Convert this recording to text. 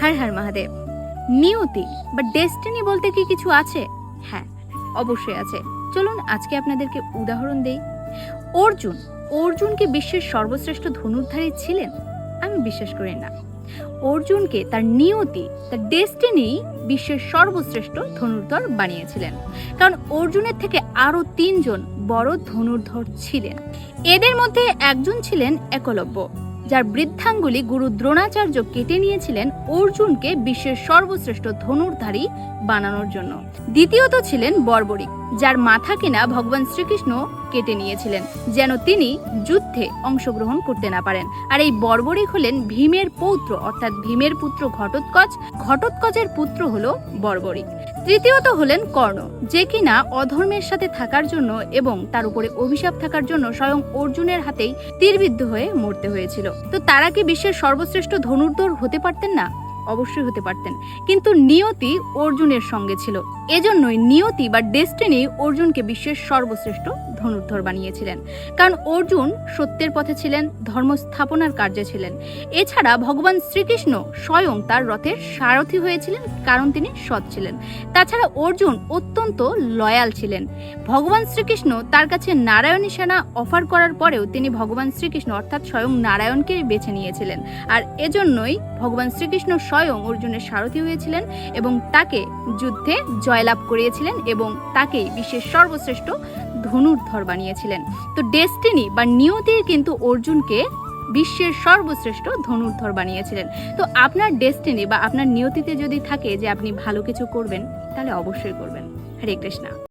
হর হর মহাদেব। নিয়তি বা ডেস্টিনি বলতে কি কিছু আছে? হ্যাঁ, অবশ্যই আছে। চলুন আজকে আপনাদেরকে উদাহরণ দেই। অর্জুন কি বিশ্বের সর্বশ্রেষ্ঠ ধনুর্ধারী ছিলেন? আমি বিশ্বাস করি না। অর্জুনকে তার নিয়তি, তার ডেস্টিনি বিশ্বের সর্বশ্রেষ্ঠ ধনুর্ধর বানিয়েছিলেন, কারণ অর্জুনের থেকে আরো 3 জন বড় ধনুর্ধর ছিলেন। এদের মধ্যে একজন ছিলেন একলব্য, যার বৃদ্ধাঙ্গুলি গুরু দ্রোণাচার্য কেটে নিয়েছিলেন অর্জুনকে বিশ্বের সর্বশ্রেষ্ঠ ধনুর্ধারী বানানোর জন্য। দ্বিতীয়ত ছিলেন বর্বরিক, যার মাথা কিনা ভগবান শ্রীকৃষ্ণ কেটে নিয়েছিলেন যেন তিনি যুদ্ধে অংশগ্রহণ করতে না পারেন। আর এই বর্বরিক হলেন ভীমের পৌত্র, অর্থাৎ ভীমের পুত্র ঘটোৎকচ। ঘটোৎকচের পুত্র হলো বর্বরিক। তৃতীয়ত হলেন কর্ণ, যে কিনা অধর্মের সাথে থাকার জন্য এবং তার উপরে অভিশাপ থাকার জন্য স্বয়ং অর্জুনের হাতেই তীরবিদ্ধ হয়ে মরতে হয়েছিল। তো তারা কি বিশ্বের সর্বশ্রেষ্ঠ ধনুর্ধর হতে পারতেন না? অবশ্যই হতে পারতেন, কিন্তু নিয়তি অর্জুনের সঙ্গে ছিল। এজন্যই নিয়তি বা ডেস্টিনি অর্জুনকে বিশ্বের সর্বশ্রেষ্ঠ ধনুর্ধর বানিয়েছিলেন, কারণ অর্জুন সত্যের পথে ছিলেন, ধর্ম স্থাপনার কার্যে ছিলেন। এছাড়া ভগবান শ্রীকৃষ্ণ স্বয়ং তার রথের সারথি হয়েছিলেন, কারণ তিনি সৎ ছিলেন। তাছাড়া অর্জুন অত্যন্ত লয়াল ছিলেন। ভগবান শ্রীকৃষ্ণ তার কাছে নারায়ণী সেনা অফার করার পরেও তিনি ভগবান শ্রীকৃষ্ণ অর্থাৎ স্বয়ং নারায়ণকে বেছে নিয়েছিলেন। আর এজন্যই ভগবান শ্রীকৃষ্ণ স্বয়ং অর্জুনের সারথি হয়েছিলেন এবং তাকে যুদ্ধে জয়লাভ করিয়েছিলেন এবং তাকেই বিশ্বের সর্বশ্রেষ্ঠ ধনুর্ধর বানিয়েছিলেন। তো ডেস্টিনি বা নিয়তির কিন্তু অর্জুনকে বিশ্বের সর্বশ্রেষ্ঠ ধনুর্ধর বানিয়েছিলেন। তো আপনার ডেস্টিনি বা আপনার নিয়তিতে যদি থাকে যে আপনি ভালো কিছু করবেন, তাহলে অবশ্যই করবেন। হরে কৃষ্ণা।